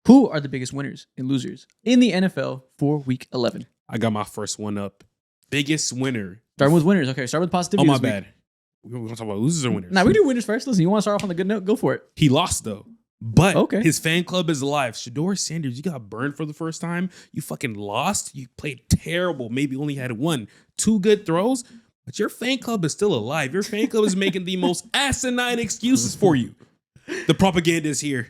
Who are the biggest winners and losers in the NFL for Week 11? I got my first one up. Biggest winner. Starting with winners. Okay, start with positivity. Oh, my bad. We're going to talk about losers or winners. Nah, we do winners first. Listen, you want to start off on the good note? Go for it. He lost, though. But okay. His fan club is alive. Shadur Sanders, you got burned for the first time. You fucking lost. You played terrible. Maybe only had 2 good throws. But your fan club is still alive. Your fan club is making the most asinine excuses for you. The propaganda is here.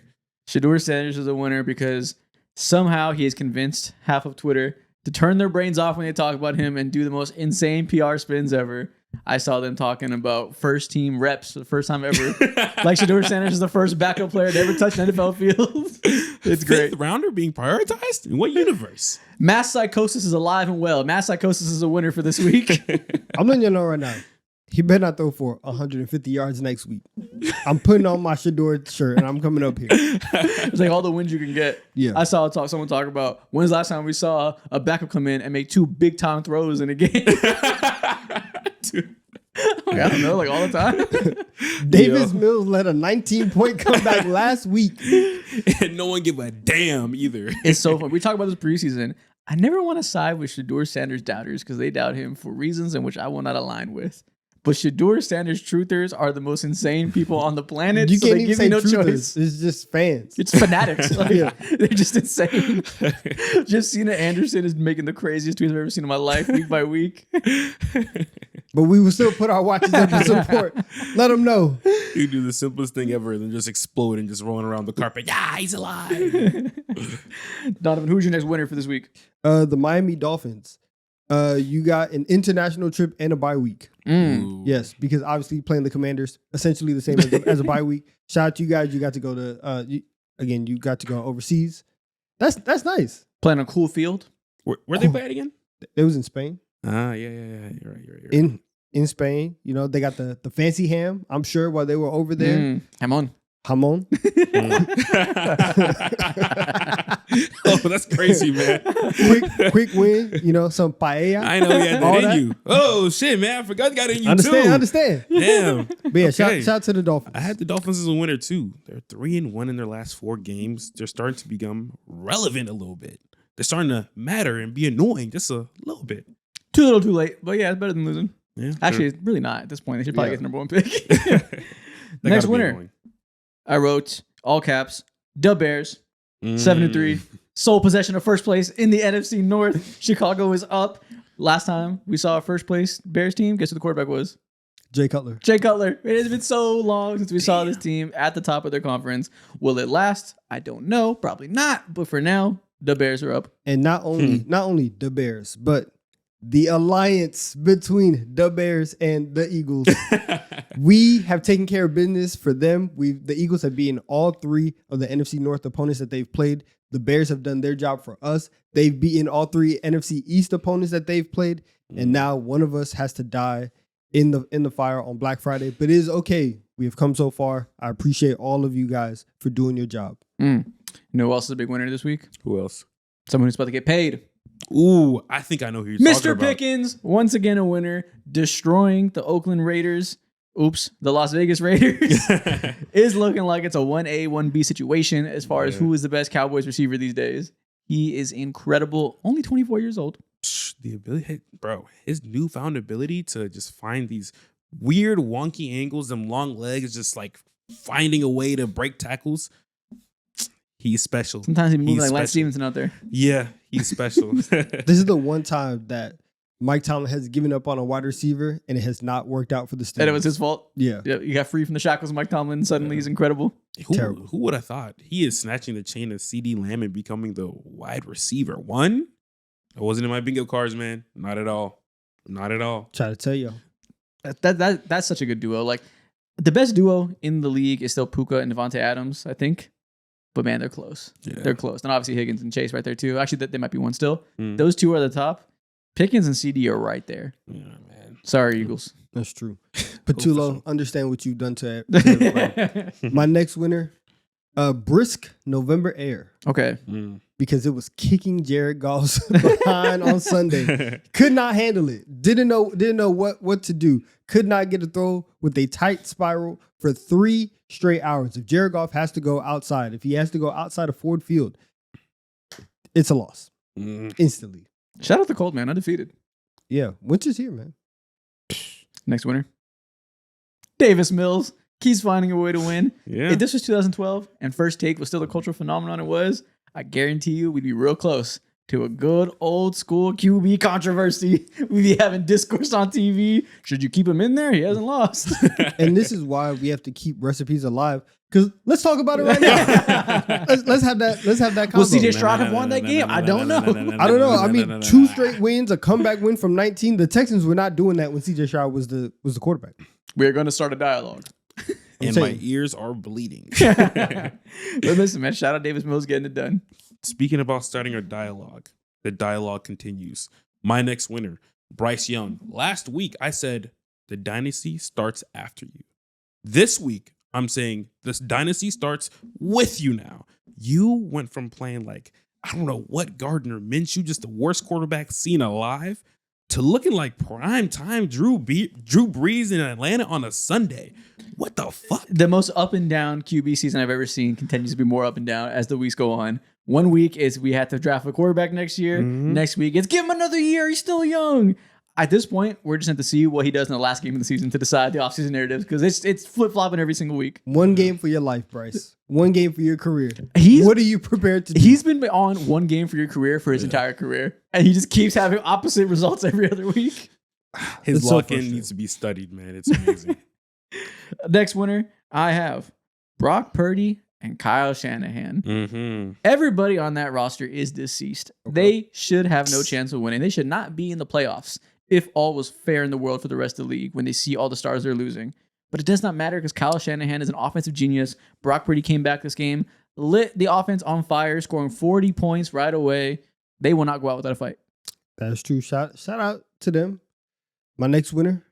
Shadur Sanders is a winner because somehow he has convinced half of Twitter to turn their brains off when they talk about him and do the most insane PR spins ever. I saw them talking about first team reps for the first time ever. Like Shadur Sanders is the first backup player to ever touch an NFL field. It's great. Fifth rounder being prioritized? In what universe? Mass psychosis is alive and well. Mass psychosis is a winner for this week. I'm letting you know right now. He better not throw for 150 yards next week. I'm putting on my Shadur shirt and I'm coming up here. It's like all the wins you can get. Yeah. I saw someone talk about when's the last time we saw a backup come in and make 2 big time throws in a game. Like, I don't know, like all the time. Davis Mills led a 19-point comeback last week. And no one give a damn either. It's so fun. We talk about this preseason. I never want to side with Shadur Sanders doubters because they doubt him for reasons in which I will not align with. But Shadur Sanders truthers are the most insane people on the planet. You so can't they even give say me no truthers. choice. It's just fans. It's fanatics. Like, Yeah. They're just insane. Justina Anderson is making the craziest tweets I've ever seen in my life, week by week. But we will still put our watches up to support. Let them know. You do the simplest thing ever and then just explode and just rolling around the carpet. Yeah, he's alive. Donovan, who's your next winner for this week? The Miami Dolphins. You got an international trip and a bye week. Ooh. Yes, because obviously playing the Commanders, essentially the same as a bye week. Shout out to you guys. You got to go to you got to go overseas. That's nice. Playing on a cool field. Where they play at again? It was in Spain. Yeah. You're right. In Spain, they got the fancy ham. I'm sure while they were over there. Hamon. Hamon. Oh, that's crazy, man. quick win. Some paella. I know you had All that in that. you. Oh shit, man! I forgot you got it in you Understand. Damn. But yeah, Okay. shout out to the Dolphins. I had the Dolphins as a winner too. They're 3-1 in their last 4 games. They're starting to become relevant a little bit. They're starting to matter and be annoying just a little bit. Too little, too late. But yeah, it's better than losing. Yeah, Actually, it's really not at this point. They should probably get the number 1 pick. They Next gotta be winner. annoying. I wrote all caps. The Bears 7-3, sole possession of first place in the NFC North. Chicago is up. Last time we saw a first place Bears team, guess who the quarterback was? Jay Cutler. Jay Cutler. It has been so long since we saw this team at the top of their conference. Will it last? I don't know. Probably not. But for now, the Bears are up. And not only the Bears, but the alliance between the Bears and the Eagles. We have taken care of business for them. The Eagles have beaten all 3 of the NFC North opponents that they've played. The Bears have done their job for us. They've beaten all 3 NFC East opponents that they've played. And now one of us has to die in the fire on Black Friday. But it is okay. We have come so far. I appreciate all of you guys for doing your job. You know who else is a big winner this week? Who else? Someone who's about to get paid. Ooh, I think I know who you're talking Mr. about. Pickens, once again a winner, destroying the Oakland Raiders. The Las Vegas Raiders is looking like it's a 1A, 1B situation as far as who is the best Cowboys receiver these days. He is incredible. Only 24 years old. The ability, bro, his newfound ability to just find these weird, wonky angles, them long legs, just like finding a way to break tackles. He's special. Sometimes he moves He's like Lance special. Stevenson out there. Yeah, he's special. This is the one time that Mike Tomlin has given up on a wide receiver and it has not worked out for the Steelers. And it was his fault. Yeah. You got free from the shackles of Mike Tomlin. Suddenly he's incredible. Terrible. Who would have thought? He is snatching the chain of CD Lamb and becoming the wide receiver. One? It wasn't in my bingo cards, man. Not at all. Not at all. Try to tell you. That's such a good duo. Like the best duo in the league is still Puka and Devontae Adams, I think. But man, they're close. Yeah. They're close. And obviously Higgins and Chase right there too. Actually, they might be one still. Mm. Those 2 are the top. Pickens and CD are right there. Yeah, man. Sorry, Eagles. That's true. Patulo, understand what you've done to everybody. My next winner, A brisk November air. Okay. Because it was kicking Jared Goff's behind on Sunday. Could not handle it. Didn't know what to do. Could not get a throw with a tight spiral for 3 straight hours. If Jared Goff has to go outside, if he has to go outside of Ford Field, it's a loss. Instantly. Shout out to Colt, man. Undefeated. Yeah. Winter's here, man. Next winner. Davis Mills keeps finding a way to win. Yeah. If this was 2012 and First Take was still the cultural phenomenon it was, I guarantee you we'd be real close to a good old school QB controversy. We'd be having discourse on TV. Should you keep him in there? He hasn't lost. And this is why we have to keep recipes alive. Because let's talk about it right now. let's have that. Let's have that. Will CJ Stroud have won that game? I don't know. I don't know. I mean, 2 straight wins, a comeback win from 19. The Texans were not doing that when CJ Stroud was the quarterback. We're going to start a dialogue. And my ears are bleeding. But listen, man. Shout out Davis Mills getting it done. Speaking about starting our dialogue, the dialogue continues. My next winner, Bryce Young. Last week, I said the dynasty starts after you. This week, I'm saying this dynasty starts with you now. You went from playing like, I don't know what, Gardner Minshew, just the worst quarterback seen alive, to looking like prime time Drew Brees in Atlanta on a Sunday. What the fuck? The most up and down QB season I've ever seen continues to be more up and down as the weeks go on. 1 week is we have to draft a quarterback next year. Next week it's give him another year. He's still young. At this point, we're just going to see what he does in the last game of the season to decide the offseason narratives because it's flip-flopping every single week. 1 game for your life, Bryce. 1 game for your career. What are you prepared to do? He's been on 1 game for your career for his entire career, and he just keeps having opposite results every other week. His lock-in needs to be studied, man. It's amazing. Next winner, I have Brock Purdy and Kyle Shanahan. Everybody on that roster is deceased. Okay. They should have no chance of winning. They should not be in the playoffs if all was fair in the world for the rest of the league when they see all the stars they're losing. But it does not matter because Kyle Shanahan is an offensive genius. Brock Purdy came back this game, lit the offense on fire, scoring 40 points right away. They will not go out without a fight. That's true. Shout out to them. My next winner,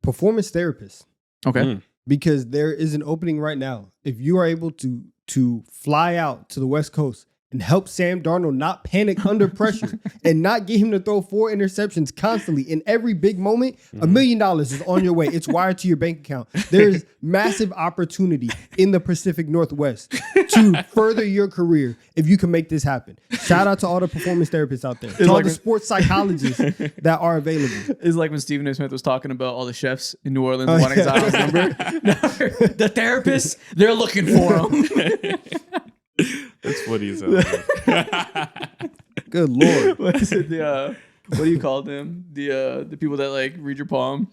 performance therapist. Okay. Because there is an opening right now. If you are able to fly out to the West Coast and help Sam Darnold not panic under pressure and not get him to throw 4 interceptions constantly in every big moment, $1 million is on your way. It's wired to your bank account. There's massive opportunity in the Pacific Northwest to further your career if you can make this happen. Shout out to all the performance therapists out there. To all the sports psychologists that are available. It's like when Stephen A. Smith was talking about all the chefs in New Orleans wanting Zion's number. The therapists, they're looking for him. That's funny as hell. Good Lord. What is it? What do you call them? The people that like read your palm?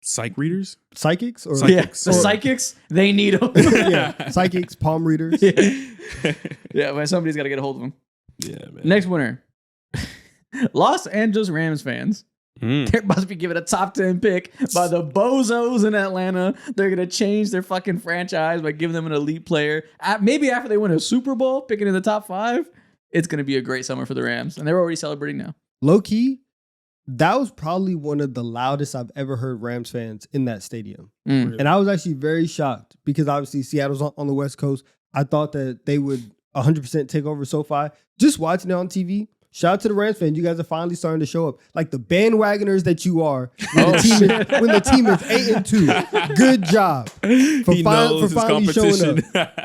Psych readers? Psychics? Or psychics. The psychics, they need them. Yeah. Psychics, palm readers. Yeah, but somebody's got to get a hold of them. Yeah, man. Next winner. Los Angeles Rams fans. They're about to be given a top 10 pick by the bozos in Atlanta. They're going to change their fucking franchise by giving them an elite player. Maybe after they win a Super Bowl, picking in the top 5. It's going to be a great summer for the Rams. And they're already celebrating now. Low key, that was probably one of the loudest I've ever heard Rams fans in that stadium. Really? And I was actually very shocked because obviously Seattle's on the West Coast. I thought that they would 100% take over SoFi. Just watching it on TV. Shout out to the Rams fans. You guys are finally starting to show up. Like the bandwagoners that you are when the team is 8-2. Good job for finally showing up.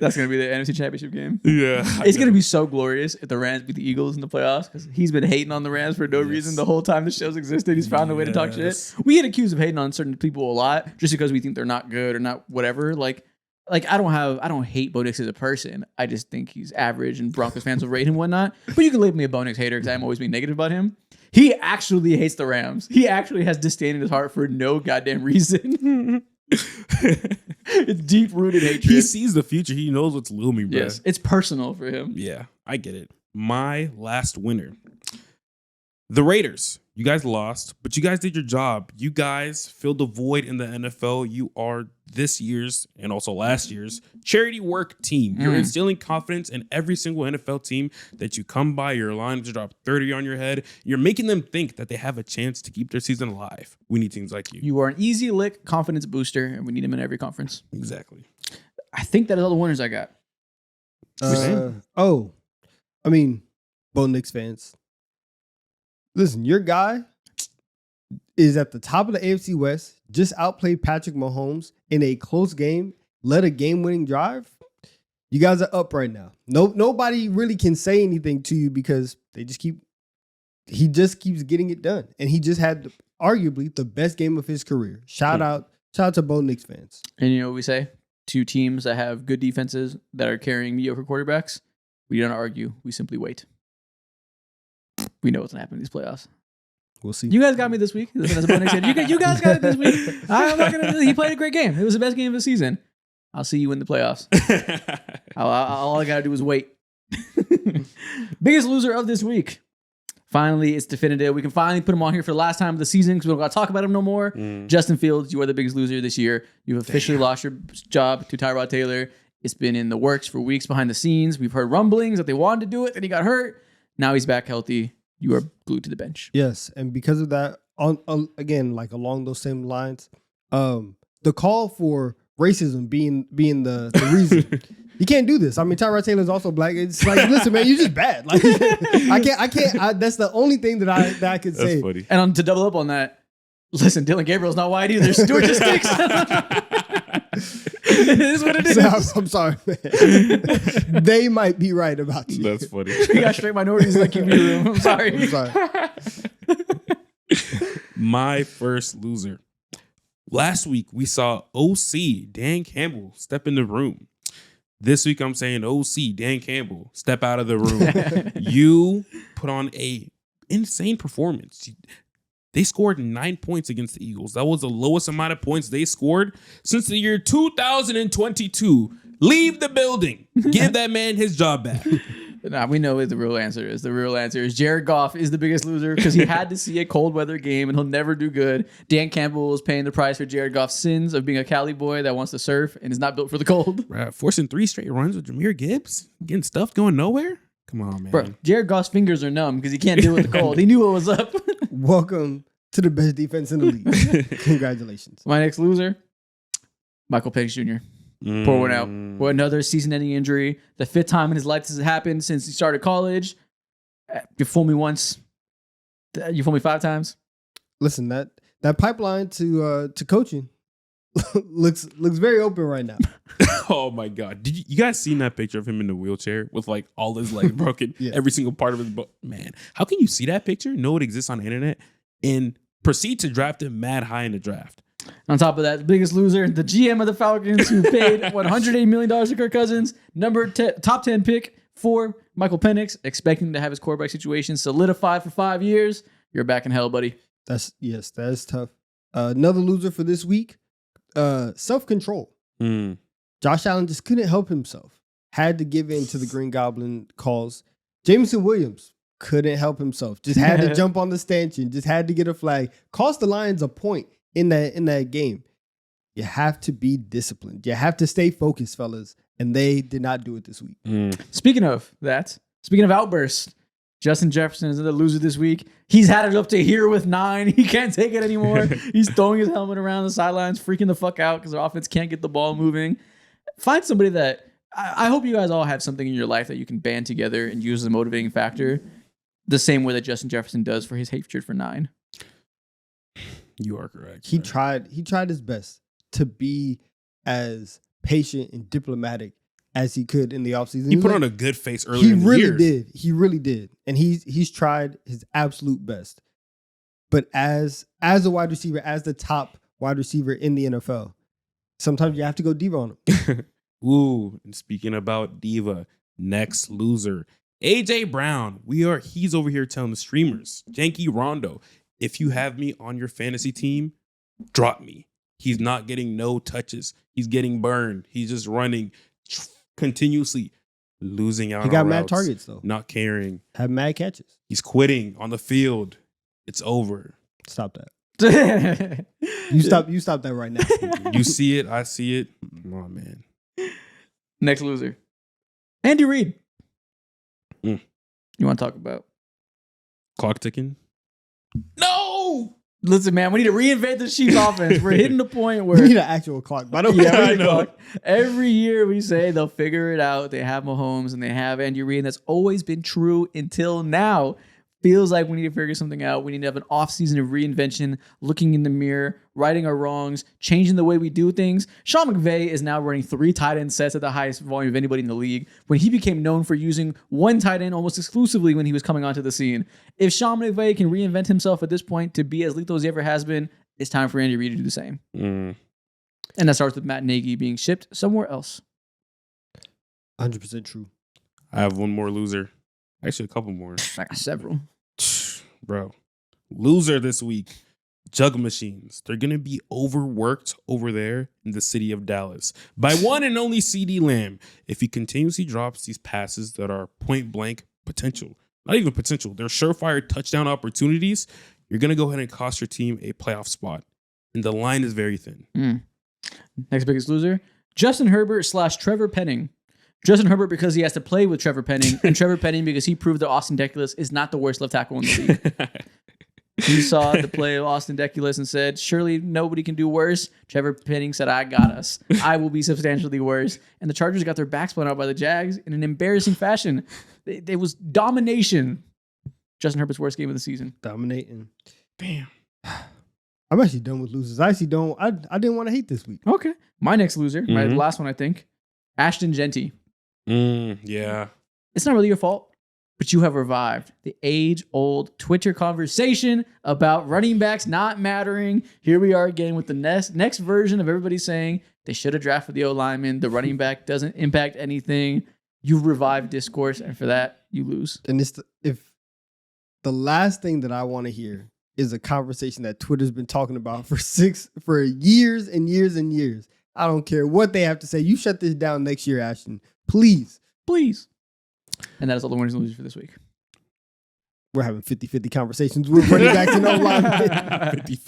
That's going to be the NFC Championship game. Yeah. It's going to be so glorious if the Rams beat the Eagles in the playoffs because he's been hating on the Rams for no reason the whole time the show's existed. He's found a way to talk shit. We get accused of hating on certain people a lot just because we think they're not good or not whatever. Like I don't hate Bo Nix as a person. I just think he's average and Broncos fans will rate him and whatnot. But you can label me a Bo Nix hater because I'm always being negative about him. He actually hates the Rams. He actually has disdain in his heart for no goddamn reason. It's deep-rooted hatred. He sees the future. He knows what's looming, bro. Yes, it's personal for him. Yeah, I get it. My last winner. The Raiders. You guys lost, but you guys did your job. You guys filled the void in the NFL. You are this year's and also last year's charity work team. You're instilling confidence in every single NFL team that you come by. You're allowing them to drop 30 on your head. You're making them think that they have a chance to keep their season alive. We need teams like you. You are an easy lick confidence booster, and we need them in every conference. Exactly. I think that is all the winners I got. Bo Knicks fans. Listen, your guy is at the top of the AFC West, just outplayed Patrick Mahomes in a close game, led a game-winning drive. You guys are up right now. Nobody really can say anything to you because he just keeps getting it done. And he just had arguably the best game of his career. Shout out to Bo Knicks fans. And you know what we say? Two teams that have good defenses that are carrying mediocre quarterbacks. We don't argue. We simply wait. We know what's going to happen in these playoffs. We'll see. You guys got me this week. You guys got it this week. I'm not gonna. He played a great game. It was the best game of the season. I'll see you in the playoffs. All I gotta do is wait. Biggest loser of this week. Finally, it's definitive. We can finally put him on here for the last time of the season because we don't got to talk about him no more. Justin Fields, you are the biggest loser this year. You've officially lost your job to Tyrod Taylor. It's been in the works for weeks behind the scenes. We've heard rumblings that they wanted to do it, then he got hurt. Now he's back healthy. You are glued to the bench. Yes, and because of that, again, like along those same lines, the call for racism being the reason. You can't do this. I mean, Tyrod Taylor's also black. It's like, listen, man, you're just bad. Like, I can't. That's the only thing that I could say. That's funny. And to double up on that, listen, Dylan Gabriel's not white either. Stewart just stinks. It is what it is. I'm sorry, man. They might be right about you. That's funny. We got straight minorities in the QB room. I'm sorry. My first loser. Last week, we saw OC Dan Campbell step in the room. This week, I'm saying OC Dan Campbell step out of the room. You put on a insane performance. They scored 9 points against the Eagles. That was the lowest amount of points they scored since the year 2022. Leave the building. Give that man his job back. Nah, we know what the real answer is. The real answer is Jared Goff is the biggest loser because he had to see a cold weather game and he'll never do good. Dan Campbell is paying the price for Jared Goff's sins of being a Cali boy that wants to surf and is not built for the cold. Right, forcing 3 straight runs with Jahmyr Gibbs, getting stuff going nowhere. Come on, man. Bro, Jared Goff's fingers are numb because he can't deal with the cold. He knew what was up. Welcome to the best defense in the league. Congratulations. My next loser, Michael Penix Jr. Pour one out for another season-ending injury. The 5th time in his life this has happened since he started college. You fooled me once. You fooled me 5 times. Listen, that pipeline to coaching looks very open right now. Oh my God! Did you guys seen that picture of him in the wheelchair with like all his legs broken, Yeah. every single part of his body? Man, how can you see that picture, know it exists on the internet, and proceed to draft him mad high in the draft? On top of that, the biggest loser, the GM of the Falcons, who paid $180 million to Kirk Cousins, top 10 pick for Michael Penix, expecting to have his quarterback situation solidified for 5 years. You're back in hell, buddy. That is tough. Another loser for this week, self-control. Josh Allen just couldn't help himself. Had to give in to the Green Goblin calls. Jameson Williams couldn't help himself. Just had to jump on the stanchion. Just had to get a flag. Cost the Lions a point in that game. You have to be disciplined. You have to stay focused, fellas. And they did not do it this week. Speaking of outbursts, Justin Jefferson is the loser this week. He's had it up to here with 9. He can't take it anymore. He's throwing his helmet around the sidelines, freaking the fuck out because the offense can't get the ball moving. Find somebody that I hope you guys all have something in your life that you can band together and use as a motivating factor, the same way that Justin Jefferson does for his hatred for 9. You are correct. He tried his best to be as patient and diplomatic as he could in the offseason. He put on a good face earlier in the year. He really did. And he's tried his absolute best. But as a wide receiver, as the top wide receiver in the NFL, sometimes you have to go diva on him. Ooh, and speaking about diva, next loser, AJ Brown. He's over here telling the streamers, Janky Rondo, if you have me on your fantasy team, drop me. He's not getting no touches. He's getting burned. He's just running continuously, losing out. He got on mad routes, targets though. not caring. Had mad catches. He's quitting on the field. It's over. Stop that. You stop that right now. You see it. I see it. Come on, man. Next loser. Andy Reid. Mm. You want to talk about? Clock ticking. No! Listen, man, we need to reinvent the Chiefs offense. We're hitting the point where... We need an actual clock, by the way. Yeah, I know. Every year we say they'll figure it out. They have Mahomes and they have Andy Reid. And that's always been true until now. Feels like we need to figure something out. We need to have an offseason of reinvention, looking in the mirror, righting our wrongs, changing the way we do things. Sean McVay is now running 3 tight end sets at the highest volume of anybody in the league, when he became known for using 1 tight end almost exclusively when he was coming onto the scene. If Sean McVay can reinvent himself at this point to be as lethal as he ever has been, it's time for Andy Reid to do the same. And that starts with Matt Nagy being shipped somewhere else. 100% true. I have one more loser. Actually, a couple more. I got several. Bro. Loser this week. Jug machines. They're going to be overworked over there in the city of Dallas by one and only CeeDee Lamb. If he continuously drops these passes that are point blank potential, not even potential, they're surefire touchdown opportunities, you're going to go ahead and cost your team a playoff spot. And the line is very thin. Next biggest loser. Justin Herbert / Trevor Penning. Justin Herbert because he has to play with Trevor Penning, and Trevor Penning because he proved that Austin Deculus is not the worst left tackle in the league. He saw the play of Austin Deculus and said, surely nobody can do worse. Trevor Penning said, I got us. I will be substantially worse. And the Chargers got their back spun out by the Jags in an embarrassing fashion. It was domination. Justin Herbert's worst game of the season. Dominating. Damn. I'm actually done with losers. I actually don't. I didn't want to hate this week. Okay. My next loser, my last one, I think. Ashton Genty. Yeah. It's not really your fault, but you have revived the age-old Twitter conversation about running backs not mattering. Here we are again with the next version of everybody saying they should have drafted the O-lineman. The running back doesn't impact anything. You revived discourse, and for that, you lose. And if the last thing that I want to hear is a conversation that Twitter's been talking about for years and years and years. I don't care what they have to say. You shut this down next year, Ashton. Please. Please. And that is all the winners and losers for this week. We're having 50-50 conversations with running backs and O-line. 50-50.